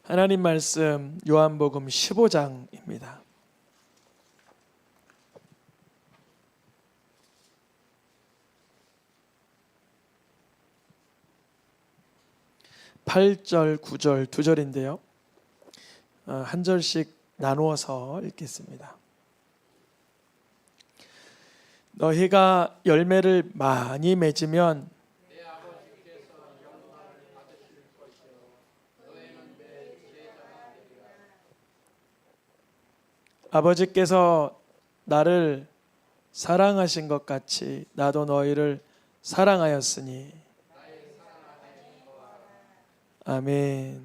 하나님 말씀 요한복음 15장입니다. (8절) (9절) 두 절인데요, 한 절씩 나누어서 읽겠습니다. 너희가 열매를 많이 맺으면 아버지께서 나를 사랑하신 것 같이 나도 너희를 사랑하였으니. 아멘.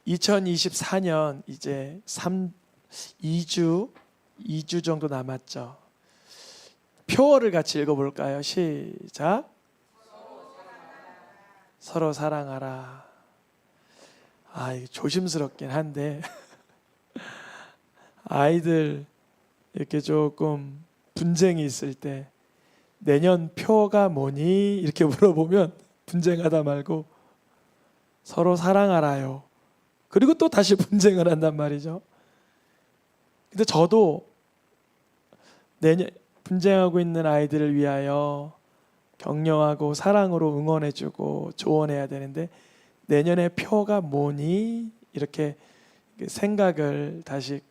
2024년 이제 2주 정도 남았죠. 표어를 같이 읽어볼까요? 시작. 서로 사랑하라. 이거 조심스럽긴 한데 아이들 이렇게 조금 분쟁이 있을 때 내년 표가 뭐니? 이렇게 물어보면 분쟁하다 말고 서로 사랑하라요. 그리고 또 다시 분쟁을 한단 말이죠. 근데 저도 내년 분쟁하고 있는 아이들을 위하여 격려하고 사랑으로 응원해주고 조언해야 되는데 내년의 표가 뭐니? 이렇게 생각을 다시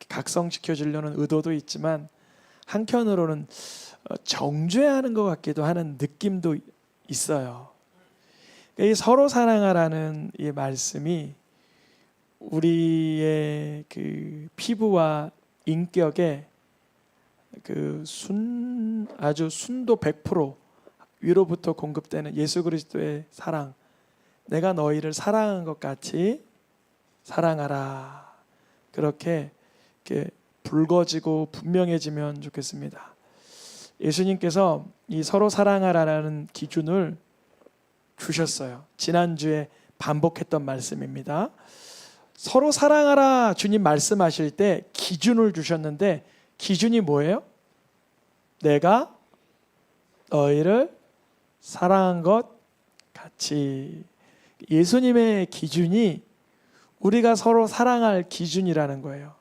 각성시켜 주려는 의도도 있지만 한편으로는 정죄하는 것 같기도 하는 느낌도 있어요. 이 서로 사랑하라는 이 말씀이 우리의 그 피부와 인격에 아주 순도 100% 위로부터 공급되는 예수 그리스도의 사랑, 내가 너희를 사랑한 것 같이 사랑하라, 그렇게 붉어지고 분명해지면 좋겠습니다. 예수님께서 이 서로 사랑하라는 기준을 주셨어요. 지난주에 반복했던 말씀입니다. 서로 사랑하라 주님 말씀하실 때 기준을 주셨는데 기준이 뭐예요? 내가 너희를 사랑한 것 같이. 예수님의 기준이 우리가 서로 사랑할 기준이라는 거예요.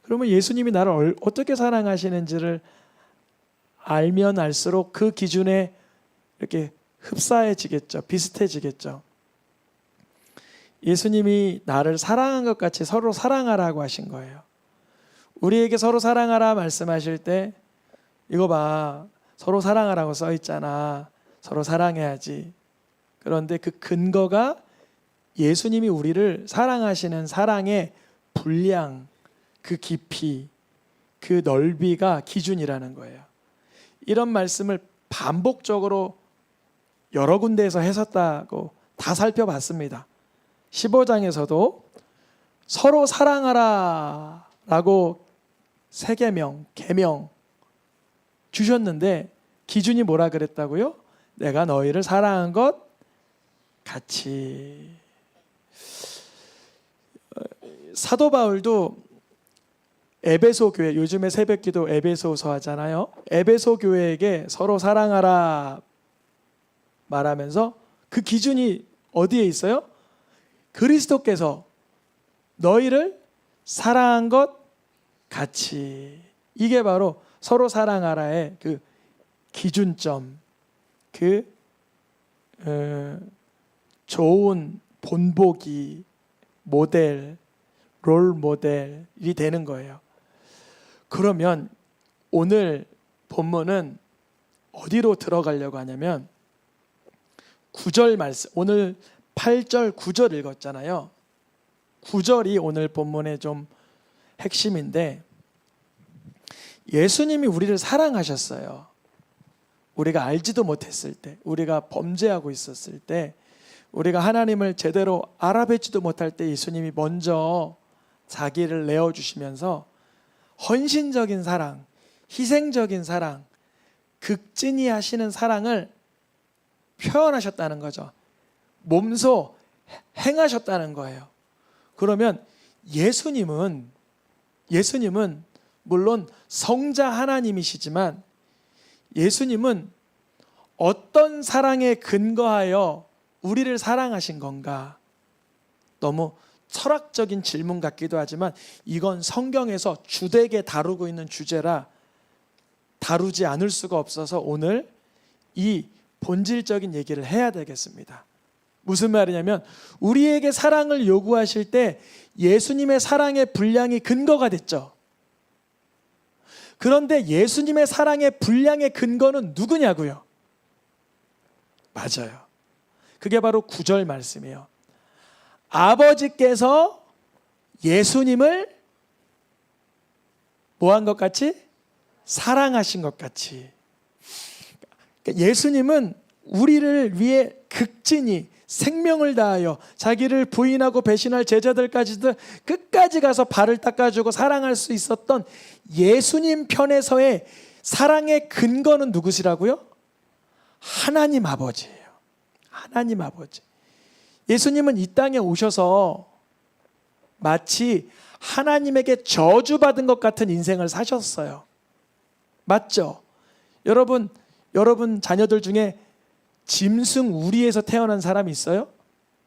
그러면 예수님이 나를 어떻게 사랑하시는지를 알면 알수록 그 기준에 이렇게 흡사해지겠죠. 비슷해지겠죠. 예수님이 나를 사랑한 것 같이 서로 사랑하라고 하신 거예요. 우리에게 서로 사랑하라 말씀하실 때 이거 봐, 서로 사랑하라고 써 있잖아. 서로 사랑해야지. 그런데 그 근거가 예수님이 우리를 사랑하시는 사랑의 분량, 그 깊이, 그 넓이가 기준이라는 거예요. 이런 말씀을 반복적으로 여러 군데에서 했었다고 다 살펴봤습니다. 15장에서도 서로 사랑하라 라고 계명 주셨는데 기준이 뭐라 그랬다고요? 내가 너희를 사랑한 것 같이. 사도 바울도 에베소 교회, 요즘에 새벽기도 에베소서 하잖아요. 에베소 교회에게 서로 사랑하라 말하면서 그 기준이 어디에 있어요? 그리스도께서 너희를 사랑한 것 같이. 이게 바로 서로 사랑하라의 그 기준점, 좋은 본보기, 모델, 롤 모델이 되는 거예요. 그러면 오늘 본문은 어디로 들어가려고 하냐면 9절 말씀, 오늘 8절 9절 읽었잖아요. 9절이 오늘 본문의 좀 핵심인데, 예수님이 우리를 사랑하셨어요. 우리가 알지도 못했을 때, 우리가 범죄하고 있었을 때, 우리가 하나님을 제대로 알아뵙지도 못할 때 예수님이 먼저 자기를 내어주시면서 헌신적인 사랑, 희생적인 사랑, 극진히 하시는 사랑을 표현하셨다는 거죠. 몸소 행하셨다는 거예요. 그러면 예수님은 물론 성자 하나님이시지만 예수님은 어떤 사랑에 근거하여 우리를 사랑하신 건가? 너무 철학적인 질문 같기도 하지만 이건 성경에서 주되게 다루고 있는 주제라 다루지 않을 수가 없어서 오늘 이 본질적인 얘기를 해야 되겠습니다. 무슨 말이냐면 우리에게 사랑을 요구하실 때 예수님의 사랑의 분량이 근거가 됐죠. 그런데 예수님의 사랑의 분량의 근거는 누구냐고요? 맞아요. 그게 바로 9절 말씀이에요. 아버지께서 예수님을 뭐한 것 같이? 사랑하신 것 같이. 예수님은 우리를 위해 극진히 생명을 다하여 자기를 부인하고 배신할 제자들까지도 끝까지 가서 발을 닦아주고 사랑할 수 있었던 예수님 편에서의 사랑의 근거는 누구시라고요? 하나님 아버지예요. 하나님 아버지. 예수님은 이 땅에 오셔서 마치 하나님에게 저주받은 것 같은 인생을 사셨어요. 맞죠? 여러분 자녀들 중에 짐승우리에서 태어난 사람이 있어요?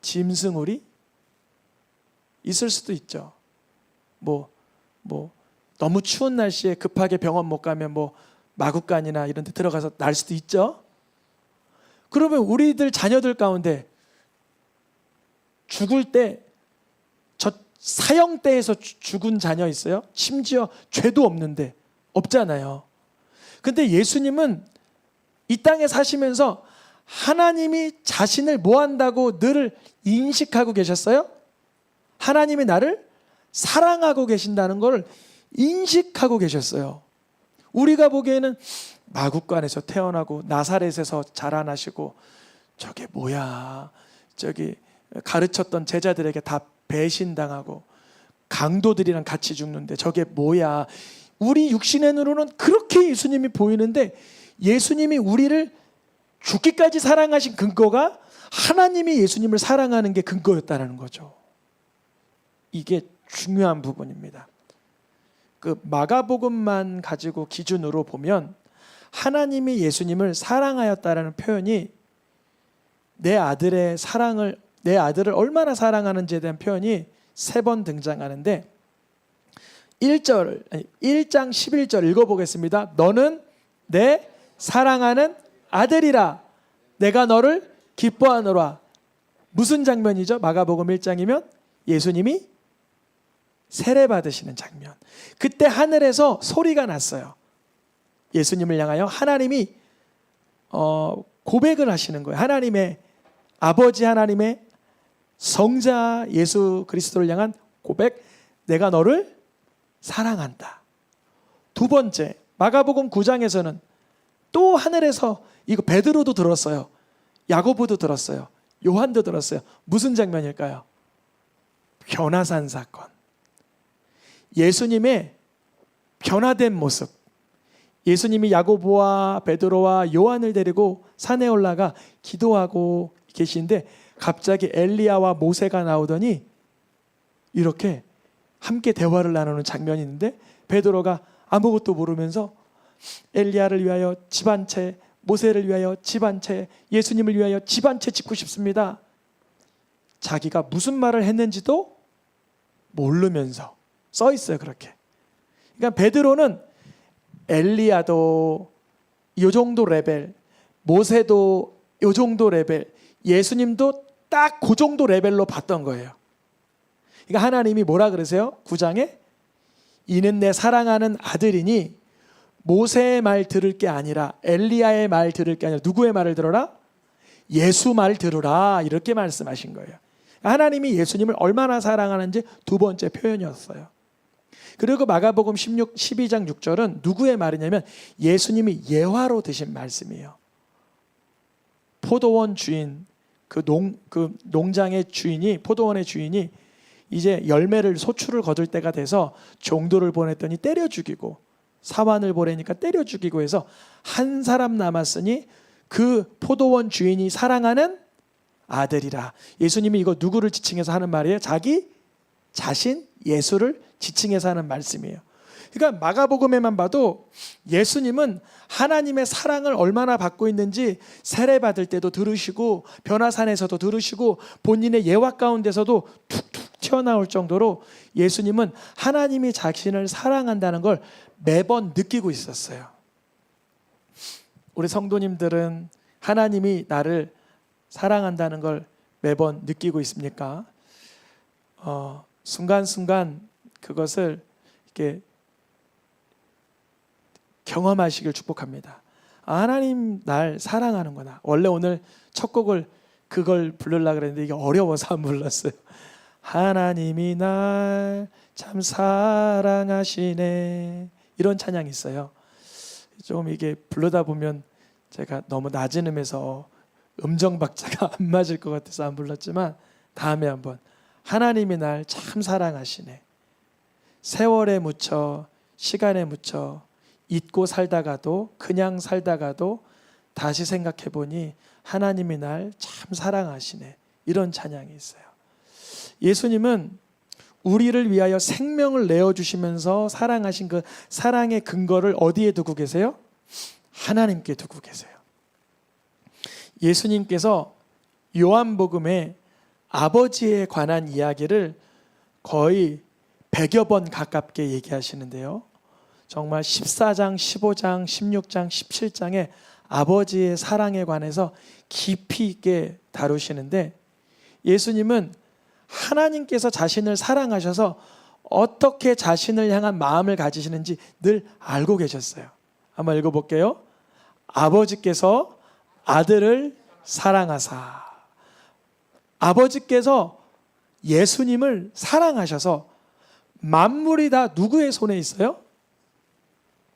짐승우리? 있을 수도 있죠. 너무 추운 날씨에 급하게 병원 못 가면 마구간이나 이런 데 들어가서 날 수도 있죠. 그러면 우리들 자녀들 가운데 죽을 때 저 사형대에서 죽은 자녀 있어요? 심지어 죄도 없는데 없잖아요. 근데 예수님은 이 땅에 사시면서 하나님이 자신을 뭐 한다고 늘 인식하고 계셨어요? 하나님이 나를 사랑하고 계신다는 걸 인식하고 계셨어요. 우리가 보기에는 마구간에서 태어나고 나사렛에서 자라나시고 저게 뭐야, 저기 가르쳤던 제자들에게 다 배신당하고 강도들이랑 같이 죽는데 저게 뭐야. 우리 육신의 눈으로는 그렇게 예수님이 보이는데 예수님이 우리를 죽기까지 사랑하신 근거가 하나님이 예수님을 사랑하는 게 근거였다는 거죠. 이게 중요한 부분입니다. 그 마가복음만 가지고 기준으로 보면 하나님이 예수님을 사랑하였다라는 표현이 내 아들을 얼마나 사랑하는지에 대한 표현이 3번 등장하는데 1장 11절 읽어보겠습니다. 너는 내 사랑하는 아들이라 내가 너를 기뻐하노라. 무슨 장면이죠? 마가복음 1장이면 예수님이 세례 받으시는 장면. 그때 하늘에서 소리가 났어요. 예수님을 향하여 하나님이 고백을 하시는 거예요. 하나님의 아버지 하나님의 성자 예수 그리스도를 향한 고백, 내가 너를 사랑한다. 두 번째, 마가복음 9장에서는 또 하늘에서 이거 베드로도 들었어요. 야고보도 들었어요. 요한도 들었어요. 무슨 장면일까요? 변화산 사건. 예수님의 변화된 모습. 예수님이 야고보와 베드로와 요한을 데리고 산에 올라가 기도하고 계시는데 갑자기 엘리야와 모세가 나오더니 이렇게 함께 대화를 나누는 장면이 있는데 베드로가 아무것도 모르면서 엘리야를 위하여 집 한 채, 모세를 위하여 집 한 채, 예수님을 위하여 집 한 채 짓고 싶습니다. 자기가 무슨 말을 했는지도 모르면서 써 있어요. 그렇게. 그러니까 베드로는 엘리야도 이 정도 레벨, 모세도 이 정도 레벨, 예수님도 딱 그 정도 레벨로 봤던 거예요. 그러니까 하나님이 뭐라 그러세요? 9장에 이는 내 사랑하는 아들이니 모세의 말 들을 게 아니라 엘리야의 말 들을 게 아니라 누구의 말을 들어라? 예수 말 들으라. 이렇게 말씀하신 거예요. 하나님이 예수님을 얼마나 사랑하는지 두 번째 표현이었어요. 그리고 마가복음 12장 6절은 누구의 말이냐면 예수님이 예화로 드신 말씀이에요. 포도원 주인, 그 농장의 주인이, 포도원의 주인이 이제 열매를 소출을 거둘 때가 돼서 종도를 보냈더니 때려 죽이고 사환을 보내니까 때려 죽이고 해서 한 사람 남았으니 그 포도원 주인이 사랑하는 아들이라. 예수님이 이거 누구를 지칭해서 하는 말이에요? 자기 자신 예수를 지칭해서 하는 말씀이에요. 그러니까 마가복음에만 봐도 예수님은 하나님의 사랑을 얼마나 받고 있는지 세례받을 때도 들으시고 변화산에서도 들으시고 본인의 예화 가운데서도 툭툭 튀어나올 정도로 예수님은 하나님이 자신을 사랑한다는 걸 매번 느끼고 있었어요. 우리 성도님들은 하나님이 나를 사랑한다는 걸 매번 느끼고 있습니까? 순간순간 그것을 이렇게 경험하시길 축복합니다. 하나님 날 사랑하는구나. 원래 오늘 첫 곡을 그걸 부르려고 그랬는데 이게 어려워서 안 불렀어요. 하나님이 날 참 사랑하시네. 이런 찬양이 있어요. 좀 이게 부르다 보면 제가 너무 낮은 음에서 음정 박자가 안 맞을 것 같아서 안 불렀지만 다음에 한번 하나님이 날 참 사랑하시네. 세월에 묻혀 시간에 묻혀 잊고 살다가도 그냥 살다가도 다시 생각해 보니 하나님이 날 참 사랑하시네. 이런 찬양이 있어요. 예수님은 우리를 위하여 생명을 내어주시면서 사랑하신 그 사랑의 근거를 어디에 두고 계세요? 하나님께 두고 계세요. 예수님께서 요한복음에 아버지에 관한 이야기를 거의 100여 번 가깝게 얘기하시는데요. 정말 14장, 15장, 16장, 17장에 아버지의 사랑에 관해서 깊이 있게 다루시는데 예수님은 하나님께서 자신을 사랑하셔서 어떻게 자신을 향한 마음을 가지시는지 늘 알고 계셨어요. 한번 읽어볼게요. 아버지께서 아들을 사랑하사. 아버지께서 예수님을 사랑하셔서 만물이 다 누구의 손에 있어요?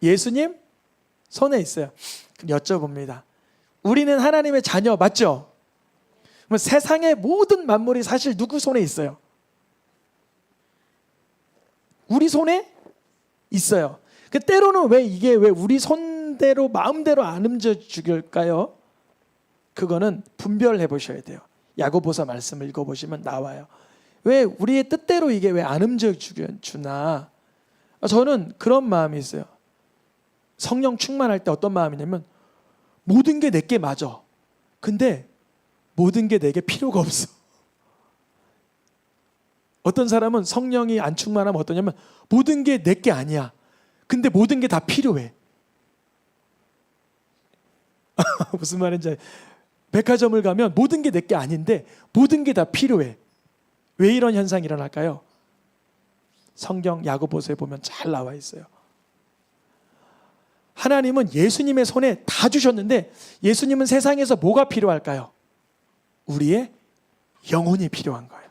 예수님 손에 있어요. 그럼 여쭤봅니다. 우리는 하나님의 자녀 맞죠? 그럼 세상의 모든 만물이 사실 누구 손에 있어요? 우리 손에 있어요. 그 때로는 왜 이게 왜 우리 손대로 마음대로 안 움직일까요? 그거는 분별해 보셔야 돼요. 야고보서 말씀을 읽어보시면 나와요. 왜 우리의 뜻대로 이게 왜 안 움직여주나? 저는 그런 마음이 있어요. 성령 충만할 때 어떤 마음이냐면 모든 게 내게 맞아. 근데 모든 게 내게 필요가 없어. 어떤 사람은 성령이 안 충만하면 어떠냐면 모든 게 내게 아니야. 근데 모든 게 다 필요해. 무슨 말인지 백화점을 가면 모든 게 내게 아닌데 모든 게 다 필요해. 왜 이런 현상이 일어날까요? 성경 야고보서에 보면 잘 나와 있어요. 하나님은 예수님의 손에 다 주셨는데 예수님은 세상에서 뭐가 필요할까요? 우리의 영혼이 필요한 거예요.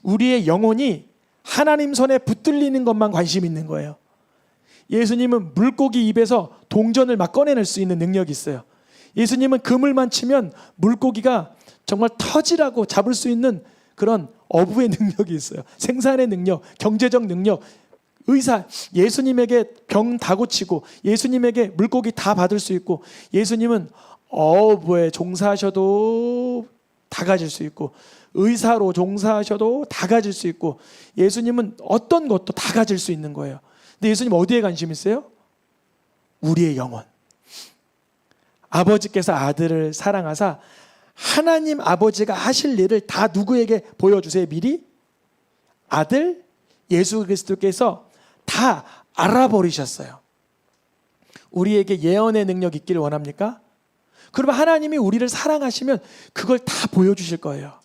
우리의 영혼이 하나님 손에 붙들리는 것만 관심 있는 거예요. 예수님은 물고기 입에서 동전을 막 꺼내낼 수 있는 능력이 있어요. 예수님은 그물만 치면 물고기가 정말 터지라고 잡을 수 있는 그런 어부의 능력이 있어요. 생산의 능력, 경제적 능력, 의사, 예수님에게 병 다 고치고 예수님에게 물고기 다 받을 수 있고 예수님은 어부에 종사하셔도 다 가질 수 있고 의사로 종사하셔도 다 가질 수 있고 예수님은 어떤 것도 다 가질 수 있는 거예요. 근데 예수님 어디에 관심 있어요? 우리의 영혼. 아버지께서 아들을 사랑하사 하나님 아버지가 하실 일을 다 누구에게 보여주세요? 미리 아들 예수 그리스도께서 다 알아버리셨어요. 우리에게 예언의 능력 있기를 원합니까? 그러면 하나님이 우리를 사랑하시면 그걸 다 보여주실 거예요.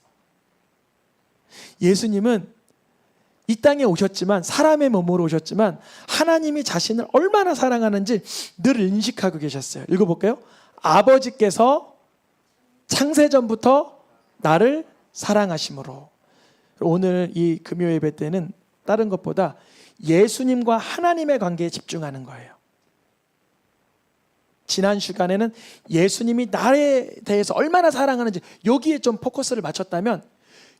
예수님은 이 땅에 오셨지만 사람의 몸으로 오셨지만 하나님이 자신을 얼마나 사랑하는지 늘 인식하고 계셨어요. 읽어볼까요? 아버지께서 창세전부터 나를 사랑하심으로. 오늘 이 금요 예배 때는 다른 것보다 예수님과 하나님의 관계에 집중하는 거예요. 지난 시간에는 예수님이 나에 대해서 얼마나 사랑하는지 여기에 좀 포커스를 맞췄다면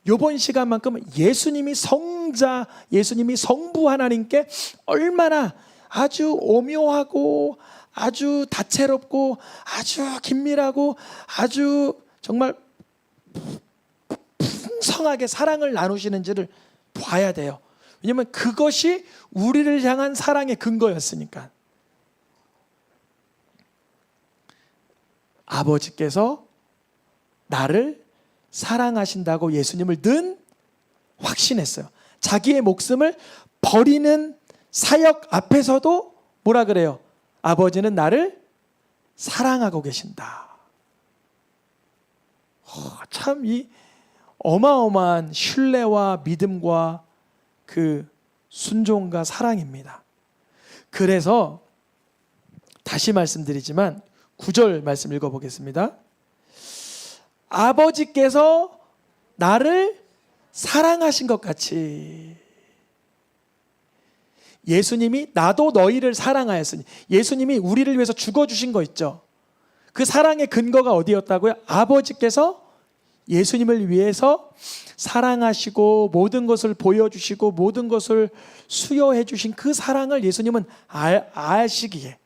이번 시간만큼은 예수님이 성자, 예수님이 성부 하나님께 얼마나 아주 오묘하고 아주 다채롭고 아주 긴밀하고 아주 정말 풍성하게 사랑을 나누시는지를 봐야 돼요. 왜냐하면 그것이 우리를 향한 사랑의 근거였으니까. 아버지께서 나를 사랑하신다고 예수님을 늘 확신했어요. 자기의 목숨을 버리는 사역 앞에서도 뭐라 그래요? 아버지는 나를 사랑하고 계신다. 참 이 어마어마한 신뢰와 믿음과 그 순종과 사랑입니다. 그래서 다시 말씀드리지만 9절 말씀 읽어보겠습니다. 아버지께서 나를 사랑하신 것 같이 예수님이 나도 너희를 사랑하였으니, 예수님이 우리를 위해서 죽어주신 거 있죠. 그 사랑의 근거가 어디였다고요? 아버지께서 예수님을 위해서 사랑하시고 모든 것을 보여주시고 모든 것을 수여해 주신 그 사랑을 예수님은 아시기에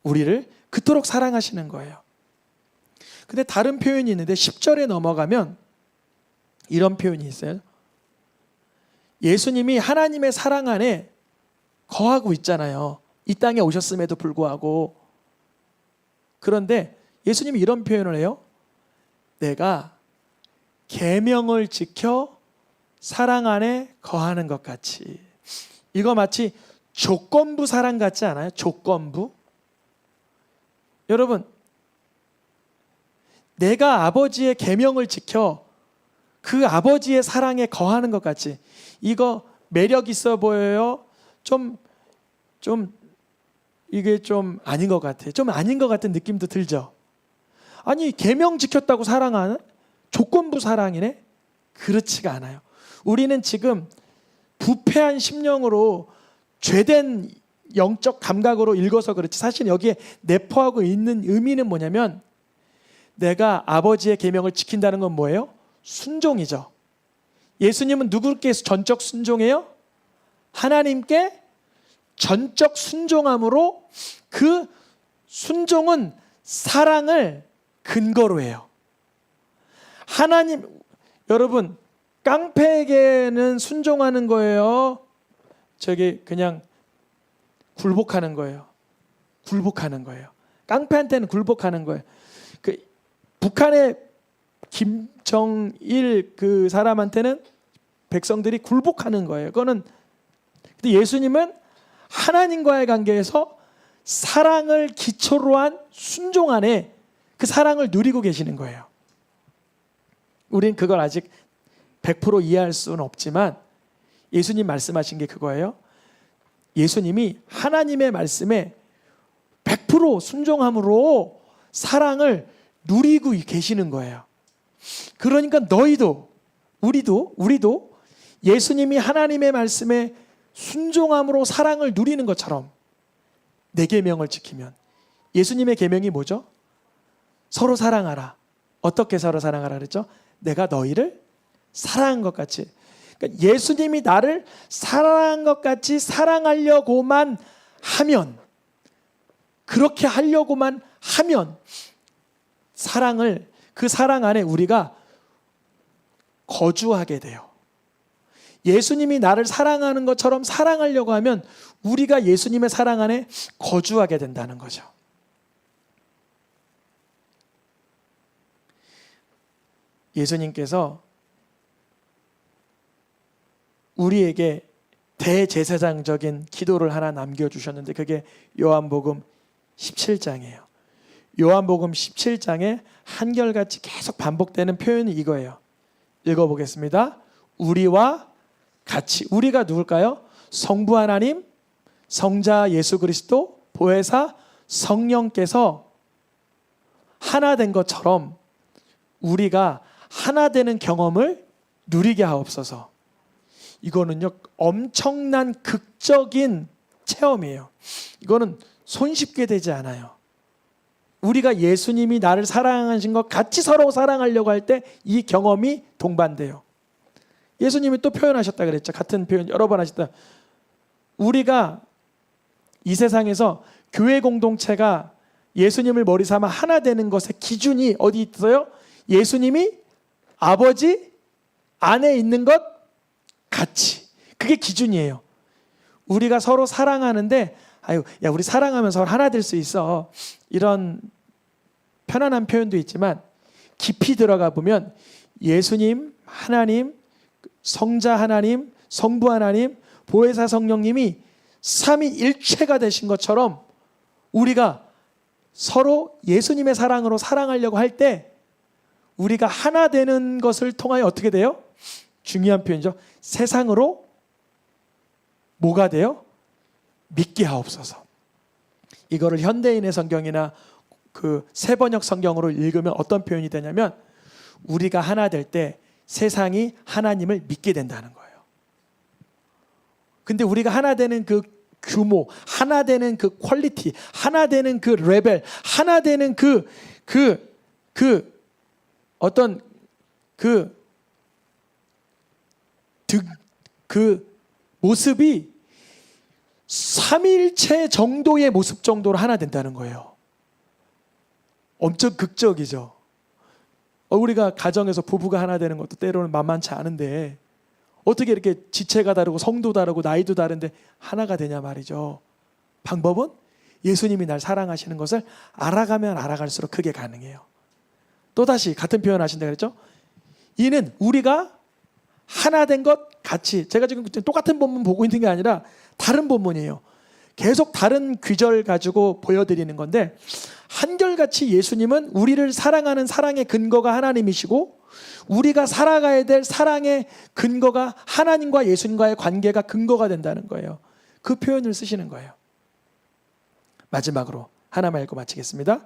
우리를 그토록 사랑하시는 거예요. 근데 다른 표현이 있는데 10절에 넘어가면 이런 표현이 있어요. 예수님이 하나님의 사랑 안에 거하고 있잖아요. 이 땅에 오셨음에도 불구하고. 그런데 예수님이 이런 표현을 해요. 내가 계명을 지켜 사랑 안에 거하는 것 같이. 이거 마치 조건부 사랑 같지 않아요? 조건부. 여러분, 내가 아버지의 계명을 지켜 그 아버지의 사랑에 거하는 것 같이. 이거 매력 있어 보여요? 이게 좀 아닌 것 같아요. 좀 아닌 것 같은 느낌도 들죠. 아니, 계명 지켰다고 사랑하는? 조건부 사랑이네? 그렇지가 않아요. 우리는 지금 부패한 심령으로 죄된 영적 감각으로 읽어서 그렇지, 사실 여기에 내포하고 있는 의미는 뭐냐면, 내가 아버지의 계명을 지킨다는 건 뭐예요? 순종이죠. 예수님은 누구께 전적 순종해요? 하나님께 전적 순종함으로, 그 순종은 사랑을 근거로 해요. 하나님, 여러분, 깡패에게는 순종하는 거예요? 그냥 굴복하는 거예요? 굴복하는 거예요. 깡패한테는 굴복하는 거예요. 북한의 김정일 그 사람한테는 백성들이 굴복하는 거예요. 그거는. 근데 예수님은 하나님과의 관계에서 사랑을 기초로 한 순종 안에 그 사랑을 누리고 계시는 거예요. 우린 그걸 아직 100% 이해할 수는 없지만 예수님 말씀하신 게 그거예요. 예수님이 하나님의 말씀에 100% 순종함으로 사랑을 누리고 계시는 거예요. 그러니까 너희도, 우리도 예수님이 하나님의 말씀에 순종함으로 사랑을 누리는 것처럼 내 계명을 지키면, 예수님의 계명이 뭐죠? 서로 사랑하라. 어떻게 서로 사랑하라 그랬죠? 내가 너희를 사랑한 것 같이. 그러니까 예수님이 나를 사랑한 것 같이 사랑하려고만 하면, 그렇게 하려고만 하면 그 사랑 안에 우리가 거주하게 돼요. 예수님이 나를 사랑하는 것처럼 사랑하려고 하면 우리가 예수님의 사랑 안에 거주하게 된다는 거죠. 예수님께서 우리에게 대제사장적인 기도를 하나 남겨주셨는데 그게 요한복음 17장이에요. 요한복음 17장에 한결같이 계속 반복되는 표현이 이거예요. 읽어보겠습니다. 우리와 같이. 우리가 누굴까요? 성부 하나님, 성자 예수 그리스도, 보혜사 성령께서 하나 된 것처럼 우리가 하나 되는 경험을 누리게 하옵소서. 이거는요, 엄청난 극적인 체험이에요. 이거는 손쉽게 되지 않아요. 우리가 예수님이 나를 사랑하신 것 같이 서로 사랑하려고 할 때 이 경험이 동반돼요. 예수님이 또 표현하셨다 그랬죠. 같은 표현 여러 번 하셨다. 우리가 이 세상에서 교회 공동체가 예수님을 머리 삼아 하나 되는 것의 기준이 어디 있어요? 예수님이 아버지 안에 있는 것 같이. 그게 기준이에요. 우리가 서로 사랑하는데 아유, 야, 우리 사랑하면 서로 하나 될 수 있어. 이런 편안한 표현도 있지만 깊이 들어가 보면 예수님, 하나님, 성자 하나님, 성부 하나님, 보혜사 성령님이 삼위일체가 되신 것처럼 우리가 서로 예수님의 사랑으로 사랑하려고 할 때 우리가 하나 되는 것을 통하여 어떻게 돼요? 중요한 표현이죠. 세상으로 뭐가 돼요? 믿게 하옵소서. 이거를 현대인의 성경이나 그 새번역 성경으로 읽으면 어떤 표현이 되냐면 우리가 하나 될 때 세상이 하나님을 믿게 된다는 거예요. 근데 우리가 하나 되는 그 규모, 하나 되는 그 퀄리티, 하나 되는 그 레벨, 하나 되는 어떤 그 모습이 삼일체 정도의 모습 정도로 하나 된다는 거예요. 엄청 극적이죠. 우리가 가정에서 부부가 하나 되는 것도 때로는 만만치 않은데 어떻게 이렇게 지체가 다르고 성도 다르고 나이도 다른데 하나가 되냐 말이죠. 방법은 예수님이 날 사랑하시는 것을 알아가면 알아갈수록 그게 가능해요. 또다시 같은 표현 하신다 그랬죠? 이는 우리가 하나 된 것 같이, 제가 지금 똑같은 본문 보고 있는 게 아니라 다른 본문이에요. 계속 다른 귀절 가지고 보여드리는 건데 한결같이 예수님은 우리를 사랑하는 사랑의 근거가 하나님이시고 우리가 살아가야 될 사랑의 근거가 하나님과 예수님과의 관계가 근거가 된다는 거예요. 그 표현을 쓰시는 거예요. 마지막으로 하나만 읽고 마치겠습니다.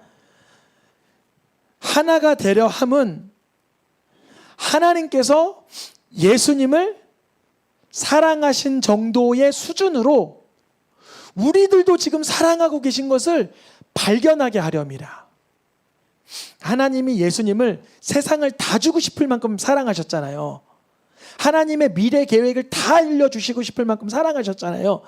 하나가 되려 함은 하나님께서 예수님을 사랑하신 정도의 수준으로 우리들도 지금 사랑하고 계신 것을 발견하게 하렴이라. 하나님이 예수님을 세상을 다 주고 싶을 만큼 사랑하셨잖아요. 하나님의 미래 계획을 다 알려주시고 싶을 만큼 사랑하셨잖아요.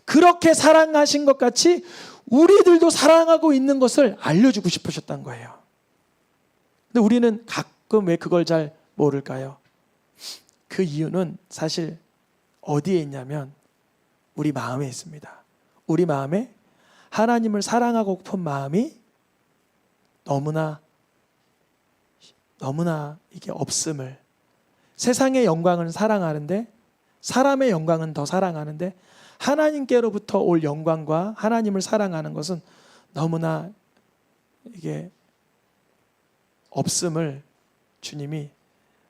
그렇게 사랑하신 것 같이 우리들도 사랑하고 있는 것을 알려주고 싶으셨던 거예요. 근데 우리는 가끔 왜 그걸 잘 모를까요? 그 이유는 사실 어디에 있냐면 우리 마음에 있습니다. 우리 마음에 하나님을 사랑하고 싶은 마음이 너무나 이게 없음을, 세상의 영광을 사랑하는데 사람의 영광은 더 사랑하는데 하나님께로부터 올 영광과 하나님을 사랑하는 것은 너무나 이게 없음을 주님이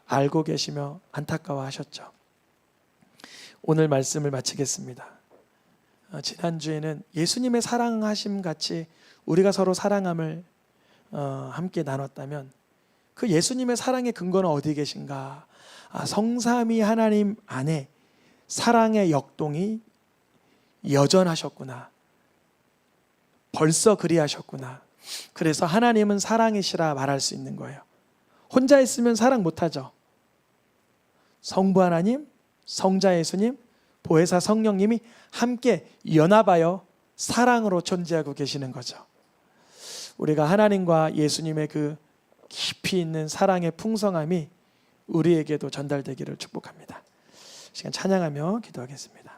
알고 계시며 안타까워하셨죠. 오늘 말씀을 마치겠습니다. 지난주에는 예수님의 사랑하심 같이 우리가 서로 사랑함을 함께 나눴다면 그 예수님의 사랑의 근거는 어디 계신가? 성삼위 하나님 안에 사랑의 역동이 여전하셨구나. 벌써 그리하셨구나. 그래서 하나님은 사랑이시라 말할 수 있는 거예요. 혼자 있으면 사랑 못하죠. 성부 하나님, 성자 예수님, 보혜사 성령님이 함께 연합하여 사랑으로 존재하고 계시는 거죠. 우리가 하나님과 예수님의 그 깊이 있는 사랑의 풍성함이 우리에게도 전달되기를 축복합니다. 시간 찬양하며 기도하겠습니다.